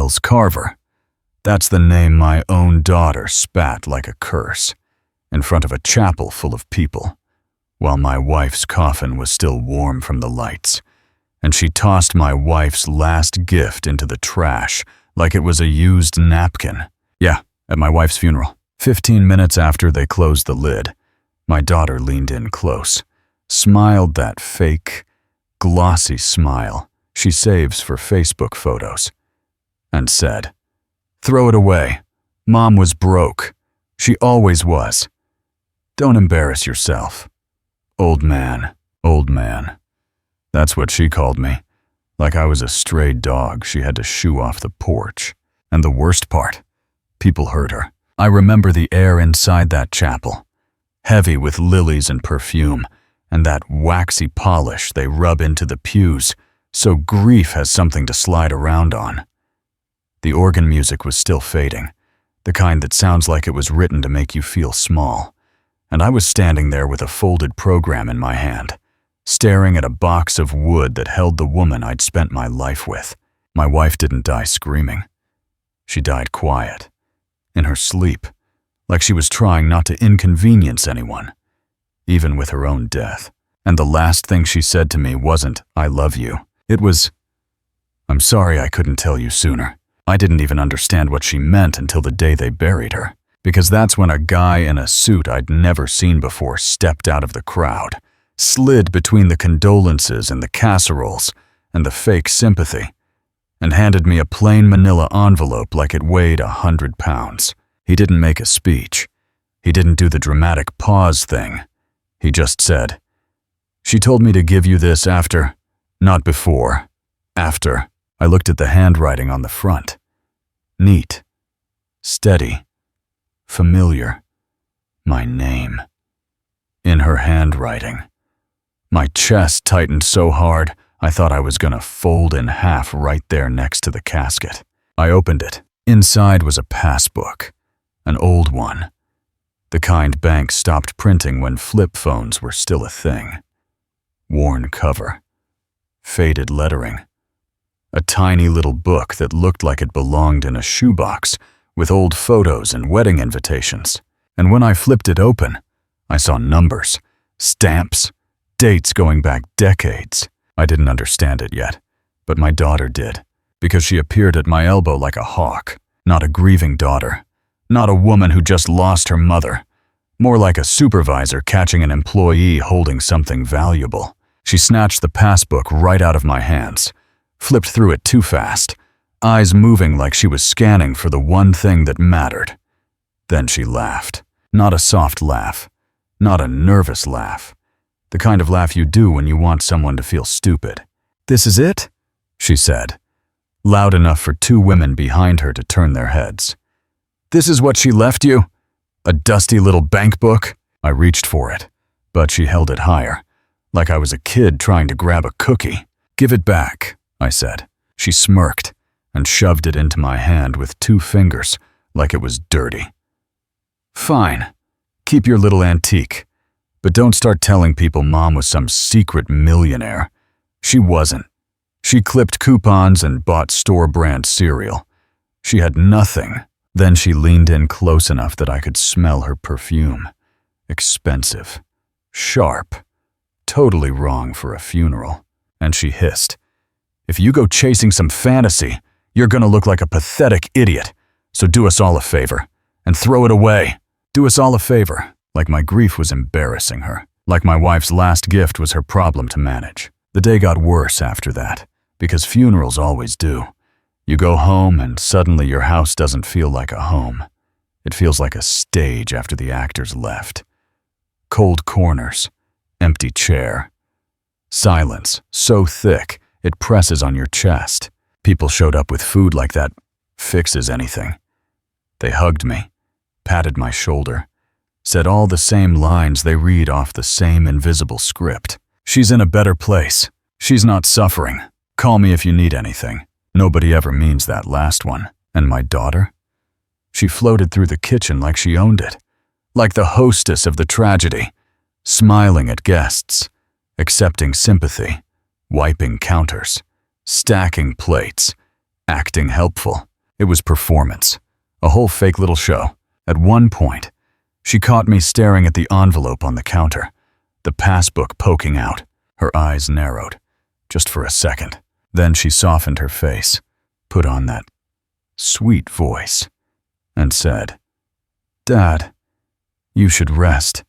Miles Carver. That's the name my own daughter spat like a curse, in front of a chapel full of people, while my wife's coffin was still warm from the lights, and she tossed my wife's last gift into the trash like it was a used napkin. Yeah, at my wife's funeral. 15 minutes after they closed the lid, my daughter leaned in close, smiled that fake, glossy smile she saves for Facebook photos, and said, "Throw it away. Mom was broke. She always was. Don't embarrass yourself. Old man, old man." That's what she called me, like I was a stray dog she had to shoo off the porch. And the worst part, people heard her. I remember the air inside that chapel, heavy with lilies and perfume, and that waxy polish they rub into the pews so grief has something to slide around on. The organ music was still fading, the kind that sounds like it was written to make you feel small, and I was standing there with a folded program in my hand, staring at a box of wood that held the woman I'd spent my life with. My wife didn't die screaming. She died quiet, in her sleep, like she was trying not to inconvenience anyone, even with her own death. And the last thing she said to me wasn't, "I love you." It was, "I'm sorry I couldn't tell you sooner." I didn't even understand what she meant until the day they buried her, because that's when a guy in a suit I'd never seen before stepped out of the crowd, slid between the condolences and the casseroles and the fake sympathy, and handed me a plain manila envelope like it weighed 100 pounds. He didn't make a speech. He didn't do the dramatic pause thing. He just said, "She told me to give you this after, not before, after." I looked at the handwriting on the front. Neat, steady, familiar. My name. In her handwriting. My chest tightened so hard, I thought I was gonna fold in half right there next to the casket. I opened it. Inside was a passbook, an old one. The kind banks stopped printing when flip phones were still a thing. Worn cover. Faded lettering. A tiny little book that looked like it belonged in a shoebox with old photos and wedding invitations. And when I flipped it open, I saw numbers, stamps, dates going back decades. I didn't understand it yet, but my daughter did, because she appeared at my elbow like a hawk, not a grieving daughter, not a woman who just lost her mother, more like a supervisor catching an employee holding something valuable. She snatched the passbook right out of my hands, flipped through it too fast, eyes moving like she was scanning for the one thing that mattered. Then she laughed. Not a soft laugh, not a nervous laugh, the kind of laugh you do when you want someone to feel stupid. "This is it?" she said, loud enough for two women behind her to turn their heads. "This is what she left you? A dusty little bank book?" I reached for it, but she held it higher, like I was a kid trying to grab a cookie. "Give it back," I said. She smirked and shoved it into my hand with 2 fingers like it was dirty. "Fine. Keep your little antique. But don't start telling people Mom was some secret millionaire. She wasn't. She clipped coupons and bought store-brand cereal. She had nothing." Then she leaned in close enough that I could smell her perfume. Expensive. Sharp. Totally wrong for a funeral. And she hissed, "If you go chasing some fantasy, you're gonna look like a pathetic idiot. So do us all a favor, and throw it away. Do us all a favor." Like my grief was embarrassing her. Like my wife's last gift was her problem to manage. The day got worse after that, because funerals always do. You go home and suddenly your house doesn't feel like a home. It feels like a stage after the actors left. Cold corners, empty chair. Silence so thick it presses on your chest. People showed up with food like that fixes anything. They hugged me, patted my shoulder, said all the same lines they read off the same invisible script. "She's in a better place. She's not suffering. Call me if you need anything." Nobody ever means that last one. And my daughter? She floated through the kitchen like she owned it, like the hostess of the tragedy, smiling at guests, accepting sympathy, wiping counters, stacking plates, acting helpful. It was performance, a whole fake little show. At one point, she caught me staring at the envelope on the counter, the passbook poking out. Her eyes narrowed, just for a second. Then she softened her face, put on that sweet voice, and said, "Dad, you should rest.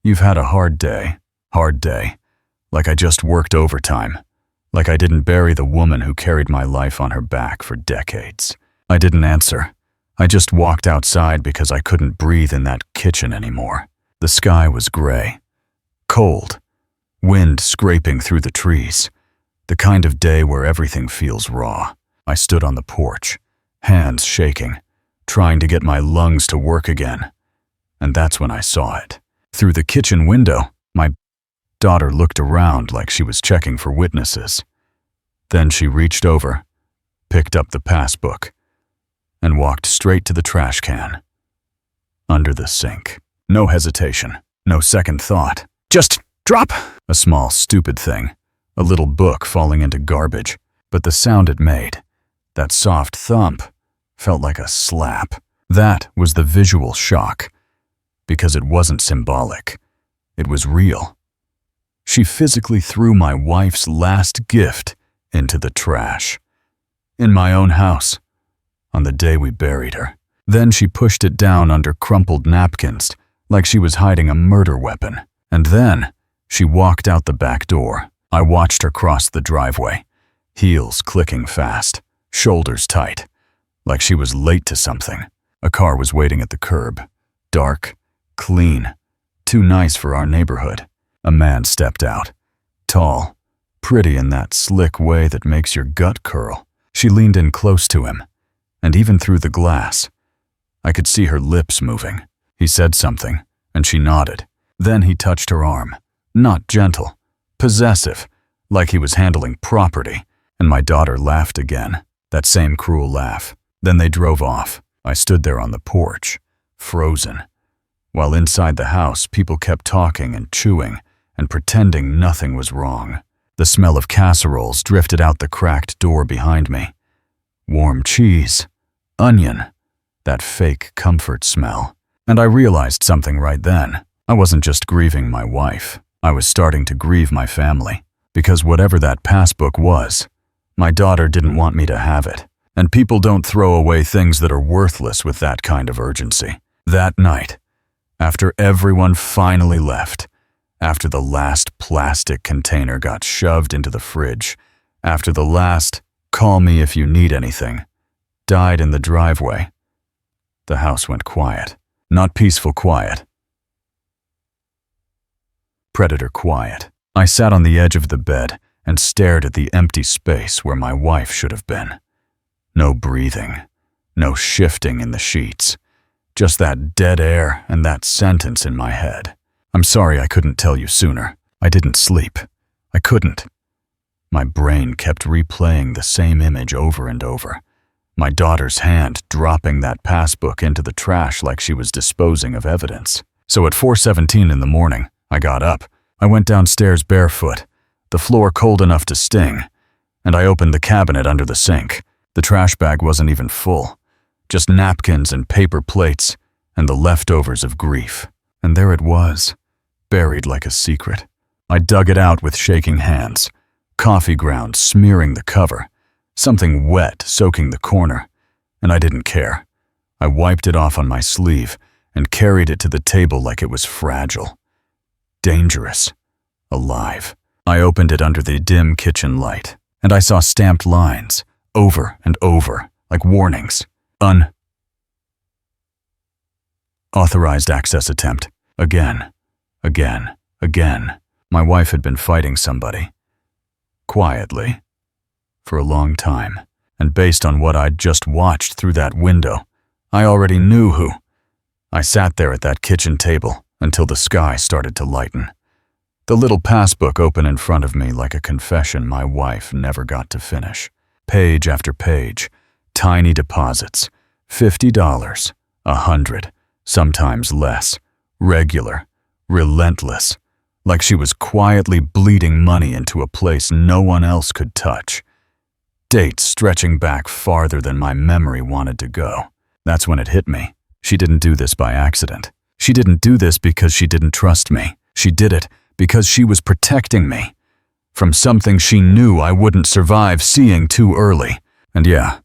You've had a hard day, like I just worked overtime, like I didn't bury the woman who carried my life on her back for decades." I didn't answer. I just walked outside because I couldn't breathe in that kitchen anymore. The sky was gray, cold, wind scraping through the trees, the kind of day where everything feels raw. I stood on the porch, hands shaking, trying to get my lungs to work again. And that's when I saw it. Through the kitchen window, my daughter looked around like she was checking for witnesses. Then she reached over, picked up the passbook, and walked straight to the trash can. Under the sink. No hesitation, no second thought. Just drop! A small, stupid thing. A little book falling into garbage. But the sound it made, that soft thump, felt like a slap. That was the visual shock. Because it wasn't symbolic. It was real. She physically threw my wife's last gift into the trash. In my own house. On the day we buried her. Then she pushed it down under crumpled napkins, like she was hiding a murder weapon. And then she walked out the back door. I watched her cross the driveway, heels clicking fast, shoulders tight, like she was late to something. A car was waiting at the curb, dark, clean, too nice for our neighborhood. A man stepped out, tall, pretty in that slick way that makes your gut curl. She leaned in close to him, and even through the glass, I could see her lips moving. He said something, and she nodded. Then he touched her arm, not gentle, possessive, like he was handling property, and my daughter laughed again, that same cruel laugh. Then they drove off. I stood there on the porch, frozen, while inside the house people kept talking and chewing and pretending nothing was wrong. The smell of casseroles drifted out the cracked door behind me. Warm cheese, onion, that fake comfort smell. And I realized something right then. I wasn't just grieving my wife. I was starting to grieve my family. Because whatever that passbook was, my daughter didn't want me to have it. And people don't throw away things that are worthless with that kind of urgency. That night, after everyone finally left, after the last plastic container got shoved into the fridge, after the last "call me if you need anything" died in the driveway, the house went quiet. Not peaceful quiet. Predator quiet. I sat on the edge of the bed and stared at the empty space where my wife should have been. No breathing, no shifting in the sheets. Just that dead air and that sentence in my head. I'm sorry I couldn't tell you sooner. I didn't sleep. I couldn't. My brain kept replaying the same image over and over. My daughter's hand dropping that passbook into the trash like she was disposing of evidence. So at 4:17 in the morning, I got up. I went downstairs barefoot, the floor cold enough to sting, and I opened the cabinet under the sink. The trash bag wasn't even full, just napkins and paper plates and the leftovers of grief. And there it was, buried like a secret. I dug it out with shaking hands, coffee grounds smearing the cover, something wet soaking the corner, and I didn't care. I wiped it off on my sleeve and carried it to the table like it was fragile. Dangerous. Alive. I opened it under the dim kitchen light, and I saw stamped lines, over and over, like warnings. Unauthorized access attempt. Again. My wife had been fighting somebody. Quietly. For a long time. And based on what I'd just watched through that window, I already knew who. I sat there at that kitchen table until the sky started to lighten. The little passbook open in front of me like a confession my wife never got to finish. Page after page, tiny deposits, $50, $100, sometimes less, regular, relentless, like she was quietly bleeding money into a place no one else could touch. dates stretching back farther than my memory wanted to go. That's when it hit me. She didn't do this by accident. She didn't do this because she didn't trust me. She did it because she was protecting me from something she knew I wouldn't survive seeing too early. And yeah,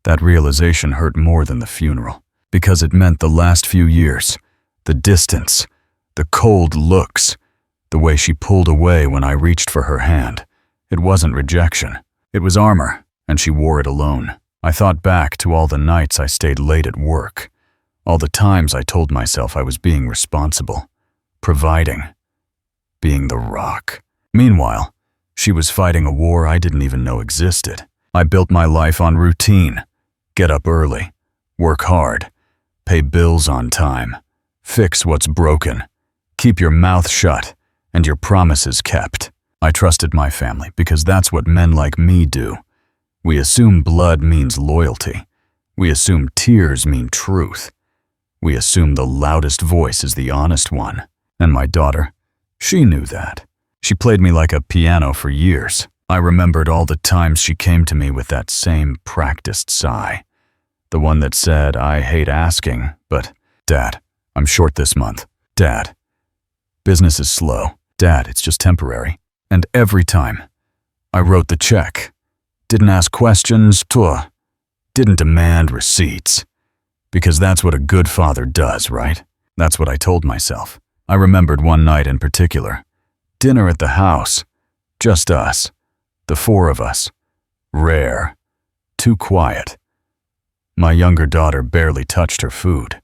that realization hurt more than the funeral, because it meant the last few years, the distance, the cold looks, the way she pulled away when I reached for her hand. It wasn't rejection. It was armor, and she wore it alone. I thought back to all the nights I stayed late at work, all the times I told myself I was being responsible, providing, being the rock. Meanwhile, she was fighting a war I didn't even know existed. I built my life on routine. Get up early, work hard, pay bills on time, fix what's broken, keep your mouth shut, and your promises kept. I trusted my family because that's what men like me do. We assume blood means loyalty. We assume tears mean truth. We assume the loudest voice is the honest one. And my daughter, she knew that. She played me like a piano for years. I remembered all the times she came to me with that same practiced sigh. The one that said, I hate asking, but, Dad, I'm short this month. Dad, business is slow. Dad, it's just temporary. And every time, I wrote the check. Didn't ask questions, didn't demand receipts. Because that's what a good father does, right? That's what I told myself. I remembered one night in particular. Dinner at the house. Just us. The four of us. Rare. Too quiet. My younger daughter barely touched her food.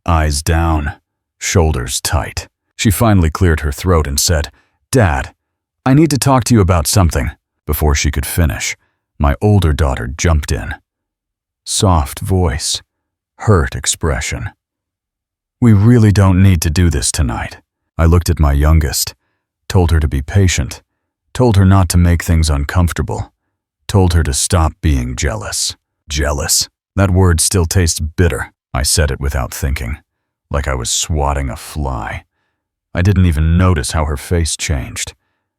Eyes down, shoulders tight. She finally cleared her throat and said, Dad, I need to talk to you about something. Before she could finish, my older daughter jumped in. Soft voice, hurt expression. We really don't need to do this tonight. I looked at my youngest, told her to be patient, told her not to make things uncomfortable, told her to stop being jealous. Jealous. That word still tastes bitter. I said it without thinking, like I was swatting a fly. I didn't even notice how her face changed,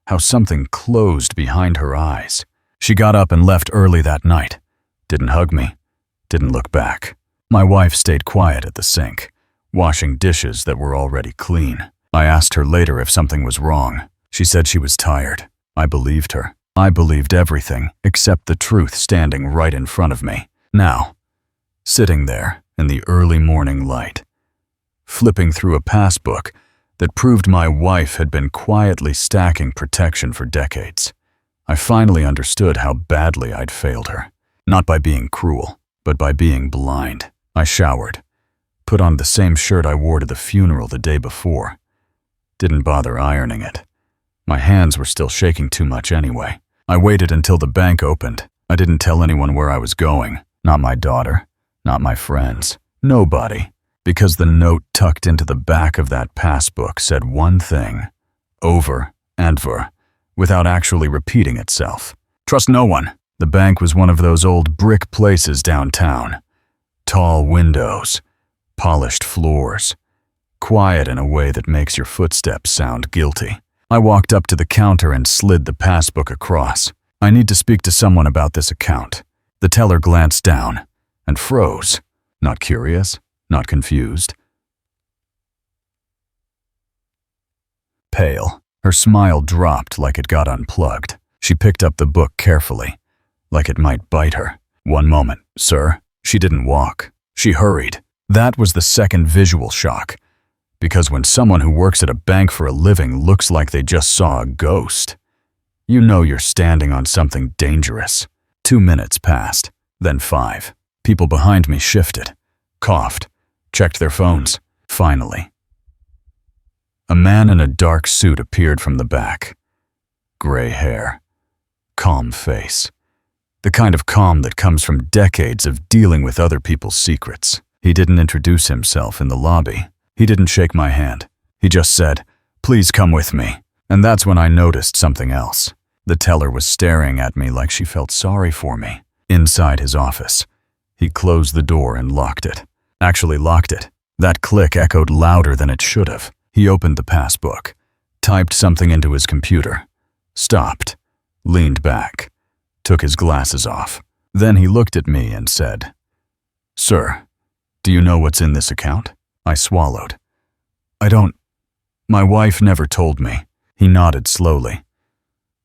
how something closed behind her eyes. She got up and left early that night. Didn't hug me, didn't look back. My wife stayed quiet at the sink, washing dishes that were already clean. I asked her later if something was wrong. She said she was tired. I believed her. I believed everything except the truth standing right in front of me. Now, sitting there in the early morning light, flipping through a passbook that proved my wife had been quietly stacking protection for decades, I finally understood how badly I'd failed her. Not by being cruel, but by being blind. I showered, put on the same shirt I wore to the funeral the day before. Didn't bother ironing it. My hands were still shaking too much anyway. I waited until the bank opened. I didn't tell anyone where I was going. Not my daughter, not my friends, nobody. Because the note tucked into the back of that passbook said one thing, over and over, without actually repeating itself. Trust no one. The bank was one of those old brick places downtown. Tall windows, polished floors, quiet in a way that makes your footsteps sound guilty. I walked up to the counter and slid the passbook across. I need to speak to someone about this account. The teller glanced down and froze. Not curious, not confused. Pale. Her smile dropped like it got unplugged. She picked up the book carefully, like it might bite her. One moment, sir. She didn't walk. She hurried. That was the second visual shock. Because when someone who works at a bank for a living looks like they just saw a ghost, you know you're standing on something dangerous. 2 minutes passed, then 5. People behind me shifted, coughed, checked their phones. Finally, a man in a dark suit appeared from the back. Gray hair, calm face. The kind of calm that comes from decades of dealing with other people's secrets. He didn't introduce himself in the lobby. He didn't shake my hand. He just said, "Please come with me." And that's when I noticed something else. The teller was staring at me like she felt sorry for me. Inside his office, he closed the door and locked it. Actually locked it. That click echoed louder than it should have. He opened the passbook, typed something into his computer, stopped, leaned back, took his glasses off. Then he looked at me and said, "Sir, do you know what's in this account?" I swallowed. "I don't. My wife never told me." He nodded slowly.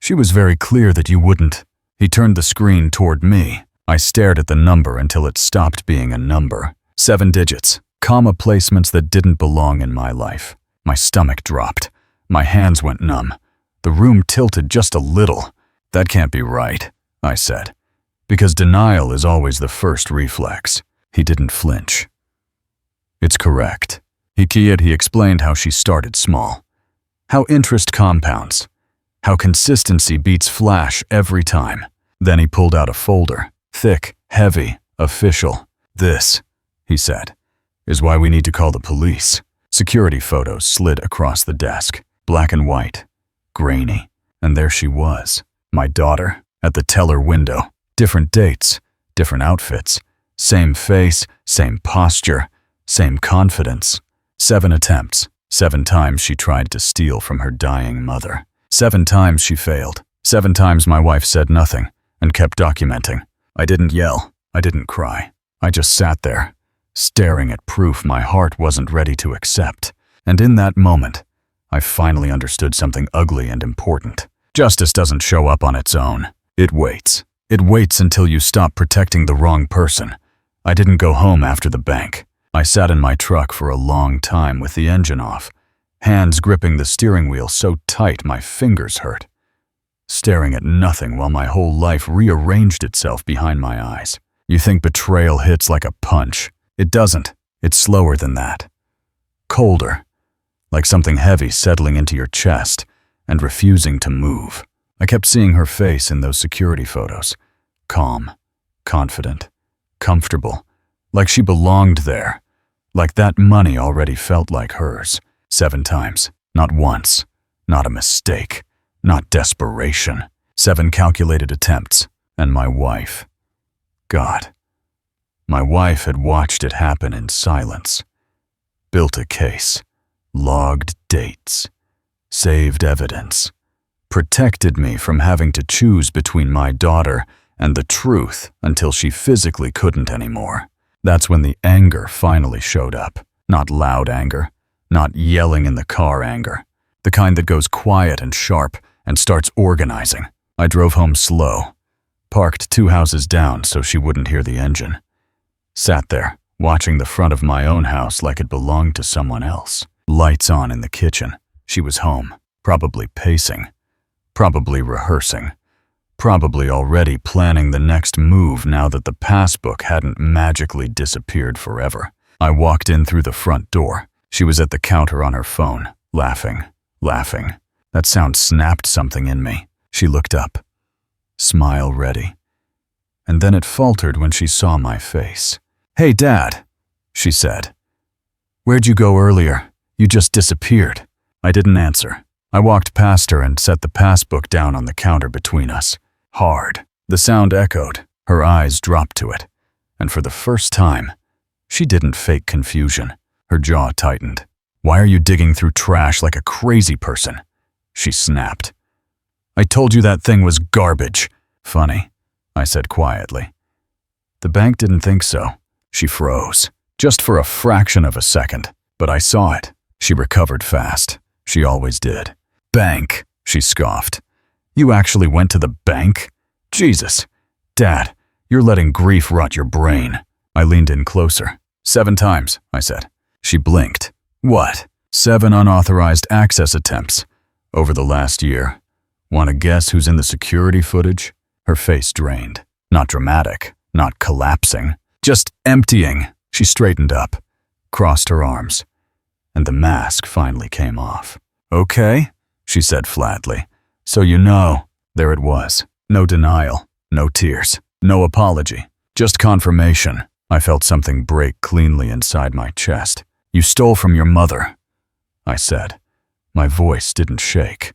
"She was very clear that you wouldn't." He turned the screen toward me. I stared at the number until it stopped being a number. 7 digits, comma placements that didn't belong in my life. My stomach dropped. My hands went numb. The room tilted just a little. "That can't be right," I said, because denial is always the first reflex. He didn't flinch. "It's correct." He explained how she started small, how interest compounds, how consistency beats flash every time. Then he pulled out a folder, thick, heavy, official. "This," he said, "is why we need to call the police." Security photos slid across the desk, black and white, grainy, and there she was, my daughter, at the teller window. Different dates, different outfits, same face, same posture, same confidence. 7 attempts, 7 times she tried to steal from her dying mother. 7 times she failed. 7 times my wife said nothing and kept documenting. I didn't yell. I didn't cry. I just sat there, staring at proof my heart wasn't ready to accept. And in that moment, I finally understood something ugly and important. Justice doesn't show up on its own. It waits. It waits until you stop protecting the wrong person. I didn't go home after the bank. I sat in my truck for a long time with the engine off, hands gripping the steering wheel so tight my fingers hurt, staring at nothing while my whole life rearranged itself behind my eyes. You think betrayal hits like a punch. It doesn't. It's slower than that. Colder, like something heavy settling into your chest and refusing to move. I kept seeing her face in those security photos. Calm, confident, comfortable, like she belonged there, like that money already felt like hers. 7 times, not once, not a mistake, not desperation. 7 calculated attempts, and my wife. God, my wife had watched it happen in silence, built a case, logged dates, saved evidence, protected me from having to choose between my daughter and the truth until she physically couldn't anymore. That's when the anger finally showed up. Not loud anger, not yelling in the car anger, the kind that goes quiet and sharp and starts organizing. I drove home slow, parked 2 houses down so she wouldn't hear the engine. Sat there, watching the front of my own house like it belonged to someone else. Lights on in the kitchen. She was home, probably pacing, probably rehearsing, probably already planning the next move now that the passbook hadn't magically disappeared forever. I walked in through the front door. She was at the counter on her phone, laughing. That sound snapped something in me. She looked up, smile ready. And then it faltered when she saw my face. "Hey, Dad," she said. "Where'd you go earlier? You just disappeared." I didn't answer. I walked past her and set the passbook down on the counter between us. Hard. The sound echoed. Her eyes dropped to it. And for the first time, she didn't fake confusion. Her jaw tightened. "Why are you digging through trash like a crazy person?" she snapped. "I told you that thing was garbage." "Funny," I said quietly. "The bank didn't think so." She froze, just for a fraction of a second, but I saw it. She recovered fast. She always did. "Bank," she scoffed. "You actually went to the bank? Jesus. Dad, you're letting grief rot your brain." I leaned in closer. 7 times, I said. She blinked. "What?" 7 unauthorized access attempts over the last year. Want to guess who's in the security footage? Her face drained. Not dramatic, not collapsing, just emptying. She straightened up, crossed her arms, and the mask finally came off. "Okay," she said flatly. "So you know." There it was. No denial, no tears, no apology, just confirmation. I felt something break cleanly inside my chest. "You stole from your mother," I said. My voice didn't shake.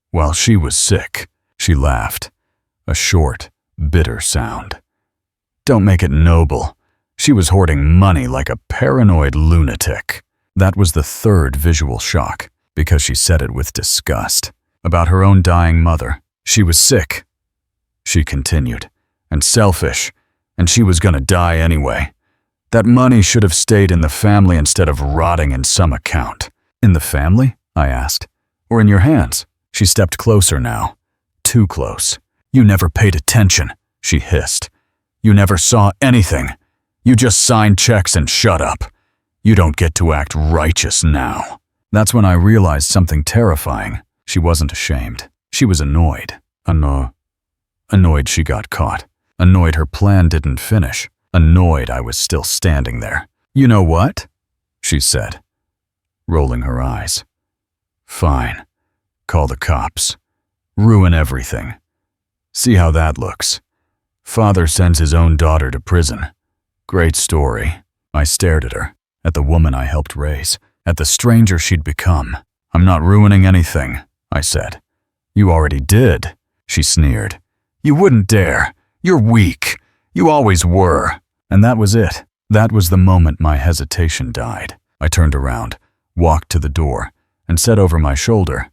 "While she was sick," she laughed. A short, bitter sound. "Don't make it noble. She was hoarding money like a paranoid lunatic." That was the 3rd visual shock, because she said it with disgust. About her own dying mother. She was sick. she continued. And selfish. And she was gonna die anyway. That money should have stayed in the family instead of rotting in some account. In the family? I asked. Or in your hands? She stepped closer now. Too close. You never paid attention, she hissed. You never saw anything. You just signed checks and shut up. You don't get to act righteous now. That's when I realized something terrifying. She wasn't ashamed. She was annoyed. Annoyed she got caught. Annoyed her plan didn't finish. Annoyed I was still standing there. You know what? She said, rolling her eyes. Fine. Call the cops. Ruin everything. See how that looks. Father sends his own daughter to prison. Great story. I stared at her, at the woman I helped raise, at the stranger she'd become. I'm not ruining anything, I said. You already did, she sneered. You wouldn't dare. You're weak. You always were. And that was it. That was the moment my hesitation died. I turned around, walked to the door, and said over my shoulder,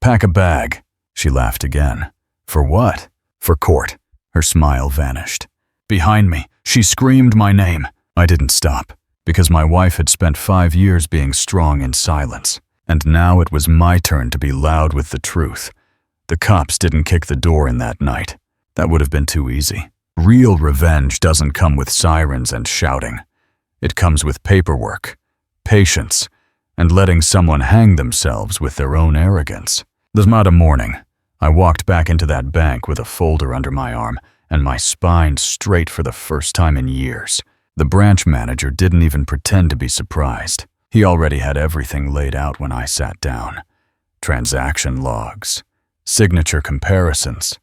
Pack a bag. She laughed again. For what? For court. Her smile vanished. Behind me, she screamed my name. I didn't stop, because my wife had spent 5 years being strong in silence, and now it was my turn to be loud with the truth. The cops didn't kick the door in that night. That would have been too easy. Real revenge doesn't come with sirens and shouting. It comes with paperwork, patience, and letting someone hang themselves with their own arrogance. The morning, I walked back into that bank with a folder under my arm and my spine straight for the first time in years. The branch manager didn't even pretend to be surprised. He already had everything laid out when I sat down. Transaction logs, signature comparisons,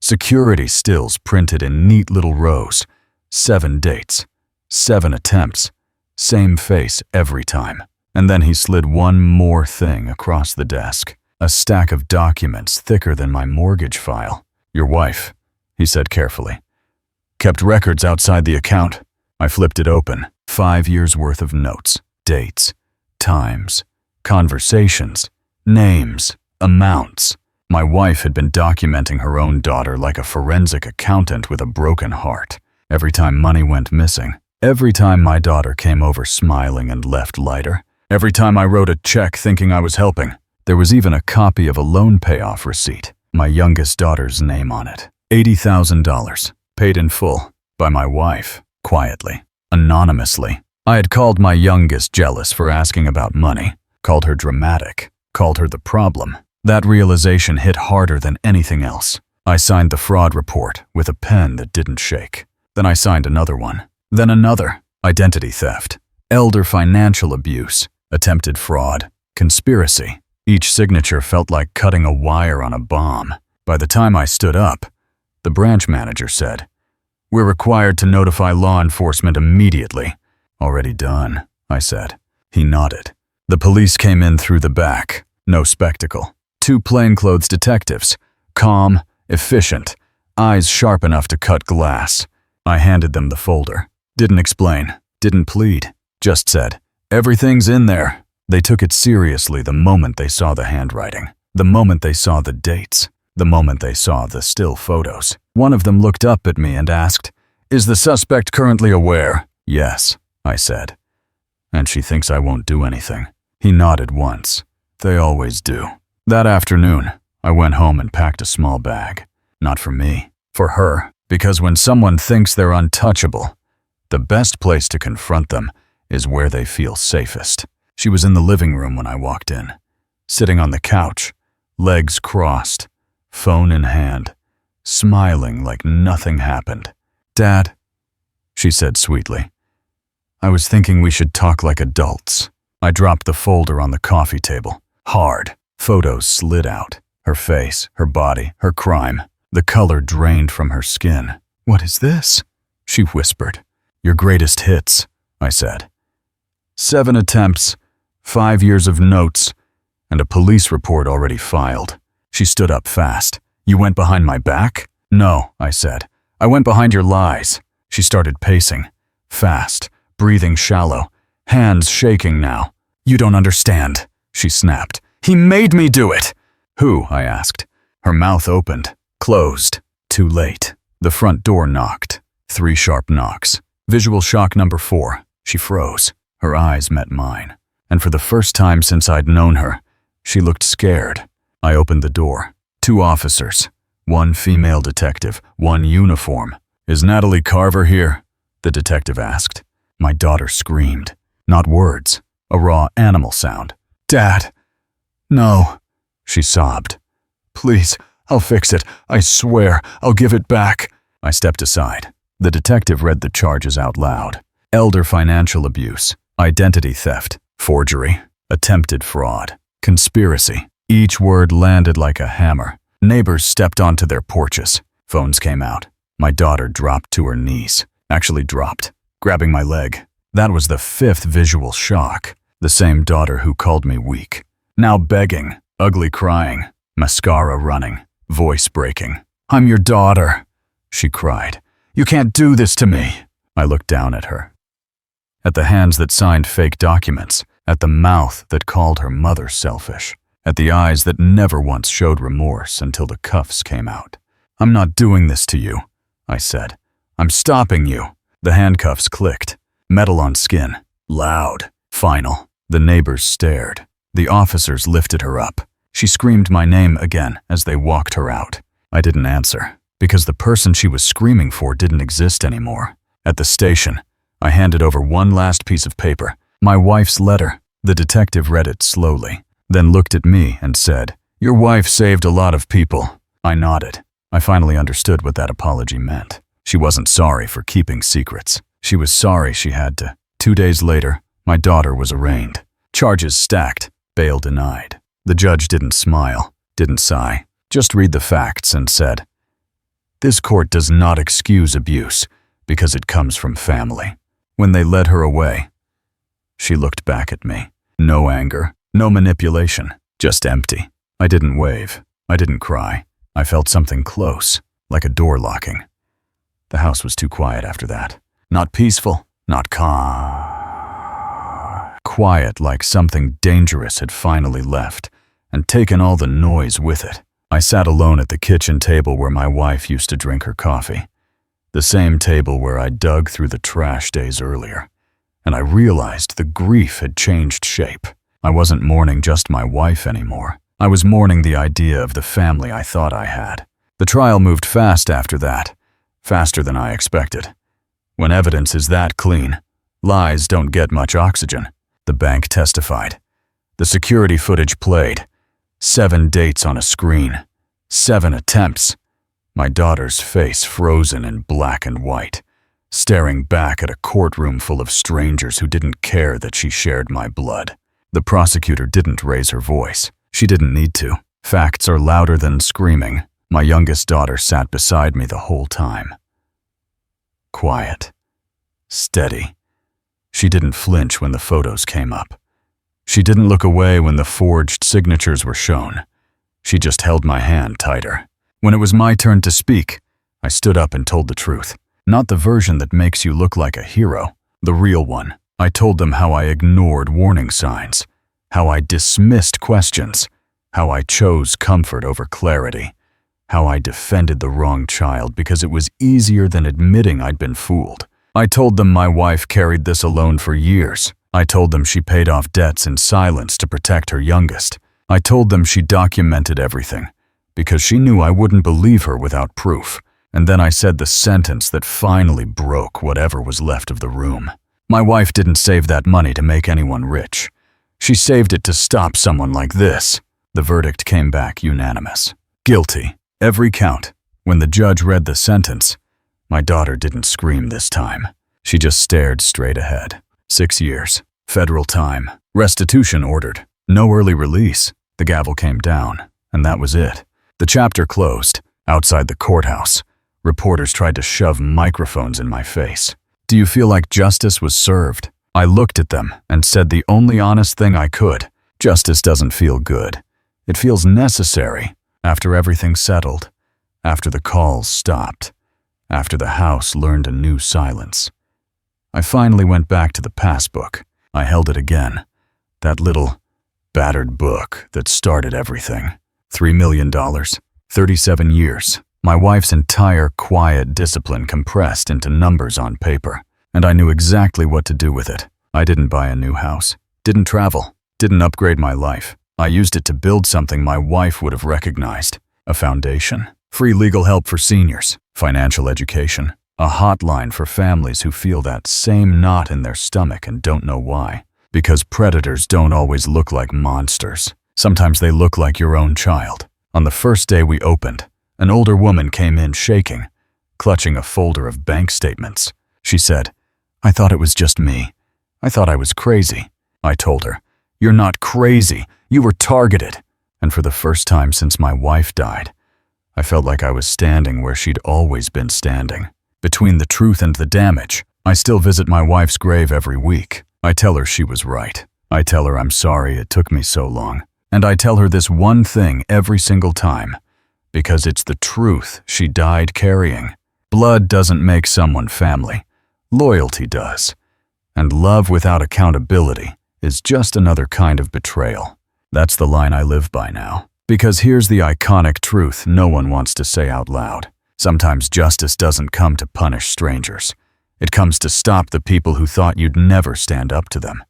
security stills printed in neat little rows, 7 dates, 7 attempts, same face every time. And then he slid one more thing across the desk, a stack of documents thicker than my mortgage file. Your wife, he said carefully, kept records outside the account. I flipped it open, 5 years worth of notes, dates, times, conversations, names, amounts. My wife had been documenting her own daughter like a forensic accountant with a broken heart. Every time money went missing, every time my daughter came over smiling and left lighter, every time I wrote a check thinking I was helping. There was even a copy of a loan payoff receipt, my youngest daughter's name on it. $80,000, paid in full, by my wife, quietly, anonymously. I had called my youngest jealous for asking about money, called her dramatic, called her the problem. That realization hit harder than anything else. I signed the fraud report with a pen that didn't shake. Then I signed another one. Then another. Identity theft, elder financial abuse, attempted fraud, conspiracy. Each signature felt like cutting a wire on a bomb. By the time I stood up, the branch manager said, We're required to notify law enforcement immediately. Already done, I said. He nodded. The police came in through the back. No spectacle. 2 plainclothes detectives. Calm, efficient, eyes sharp enough to cut glass. I handed them the folder. Didn't explain, didn't plead, just said, Everything's in there. They took it seriously the moment they saw the handwriting, the moment they saw the dates, the moment they saw the still photos. One of them looked up at me and asked, Is the suspect currently aware? Yes, I said. And she thinks I won't do anything. He nodded once. They always do. That afternoon, I went home and packed a small bag. Not for me, for her. Because when someone thinks they're untouchable, the best place to confront them is where they feel safest. She was in the living room when I walked in, sitting on the couch, legs crossed, phone in hand, smiling like nothing happened. Dad, she said sweetly, I was thinking we should talk like adults. I dropped the folder on the coffee table. Hard. Photos slid out. Her face, her body, her crime. The color drained from her skin. What is this? She whispered. Your greatest hits, I said. 7 attempts, 5 years of notes, and a police report already filed. She stood up fast. You went behind my back? No, I said. I went behind your lies. She started pacing. Fast, breathing shallow, hands shaking now. You don't understand, she snapped. He made me do it. Who? I asked. Her mouth opened, closed. Too late. The front door knocked. 3 sharp knocks. Visual shock number 4. She froze. Her eyes met mine. And for the first time since I'd known her, she looked scared. I opened the door. 2 officers. 1 female detective, 1 uniform. "Is Natalie Carver here?" the detective asked. My daughter screamed. Not words. A raw animal sound. "Dad! No!" she sobbed. "Please, I'll fix it. I swear, I'll give it back." I stepped aside. The detective read the charges out loud. Elder financial abuse, identity theft, forgery, attempted fraud, conspiracy. Each word landed like a hammer. Neighbors stepped onto their porches. Phones came out. My daughter dropped to her knees. Actually dropped, grabbing my leg. That was the 5th visual shock. The same daughter who called me weak. Now begging, ugly crying, mascara running, voice breaking. "I'm your daughter," she cried. "You can't do this to me." I looked down at her. At the hands that signed fake documents. At the mouth that called her mother selfish. At the eyes that never once showed remorse until the cuffs came out. "I'm not doing this to you," I said. "I'm stopping you." The handcuffs clicked. Metal on skin. Loud. Final. The neighbors stared. The officers lifted her up. She screamed my name again as they walked her out. I didn't answer, because the person she was screaming for didn't exist anymore. At the station, I handed over 1 last piece of paper. My wife's letter. The detective read it slowly, then looked at me and said, "Your wife saved a lot of people." I nodded. I finally understood what that apology meant. She wasn't sorry for keeping secrets. She was sorry she had to. 2 days later, my daughter was arraigned. Charges stacked, bail denied. The judge didn't smile, didn't sigh, just read the facts and said, "This court does not excuse abuse because it comes from family." When they led her away, she looked back at me. No anger, no manipulation, just empty. I didn't wave. I didn't cry. I felt something close, like a door locking. The house was too quiet after that. Not peaceful, not calm. Quiet like something dangerous had finally left and taken all the noise with it. I sat alone at the kitchen table where my wife used to drink her coffee. The same table where I dug through the trash days earlier. And I realized the grief had changed shape. I wasn't mourning just my wife anymore. I was mourning the idea of the family I thought I had. The trial moved fast after that, faster than I expected. When evidence is that clean, lies don't get much oxygen. The bank testified. The security footage played. 7 dates on a screen. 7 attempts. My daughter's face frozen in black and white, staring back at a courtroom full of strangers who didn't care that she shared my blood. The prosecutor didn't raise her voice. She didn't need to. Facts are louder than screaming. My youngest daughter sat beside me the whole time. Quiet. Steady. She didn't flinch when the photos came up. She didn't look away when the forged signatures were shown. She just held my hand tighter. When it was my turn to speak, I stood up and told the truth. Not the version that makes you look like a hero, the real one. I told them how I ignored warning signs, how I dismissed questions, how I chose comfort over clarity, how I defended the wrong child because it was easier than admitting I'd been fooled. I told them my wife carried this alone for years. I told them she paid off debts in silence to protect her youngest. I told them she documented everything because she knew I wouldn't believe her without proof. And then I said the sentence that finally broke whatever was left of the room. My wife didn't save that money to make anyone rich. She saved it to stop someone like this. The verdict came back unanimous. Guilty. Every count. When the judge read the sentence, my daughter didn't scream this time. She just stared straight ahead. 6 years. Federal time. Restitution ordered. No early release. The gavel came down, and that was it. The chapter closed. Outside the courthouse, reporters tried to shove microphones in my face. "Do you feel like justice was served?" I looked at them and said the only honest thing I could. Justice doesn't feel good. It feels necessary after everything settled, after the calls stopped, after the house learned a new silence. I finally went back to the passbook. I held it again. That little, battered book that started everything. $3 million, 37 years, My wife's entire quiet discipline compressed into numbers on paper, and I knew exactly what to do with it. I didn't buy a new house, didn't travel, didn't upgrade my life. I used it to build something my wife would have recognized. A foundation, free legal help for seniors, financial education, a hotline for families who feel that same knot in their stomach and don't know why. Because predators don't always look like monsters. Sometimes they look like your own child. On the first day we opened, an older woman came in shaking, clutching a folder of bank statements. She said, "I thought it was just me. I thought I was crazy." I told her, "You're not crazy. You were targeted." And for the first time since my wife died, I felt like I was standing where she'd always been standing. Between the truth and the damage, I still visit my wife's grave every week. I tell her she was right. I tell her I'm sorry it took me so long. And I tell her this one thing every single time, because it's the truth she died carrying. Blood doesn't make someone family. Loyalty does. And love without accountability is just another kind of betrayal. That's the line I live by now. Because here's the iconic truth no one wants to say out loud. Sometimes justice doesn't come to punish strangers. It comes to stop the people who thought you'd never stand up to them.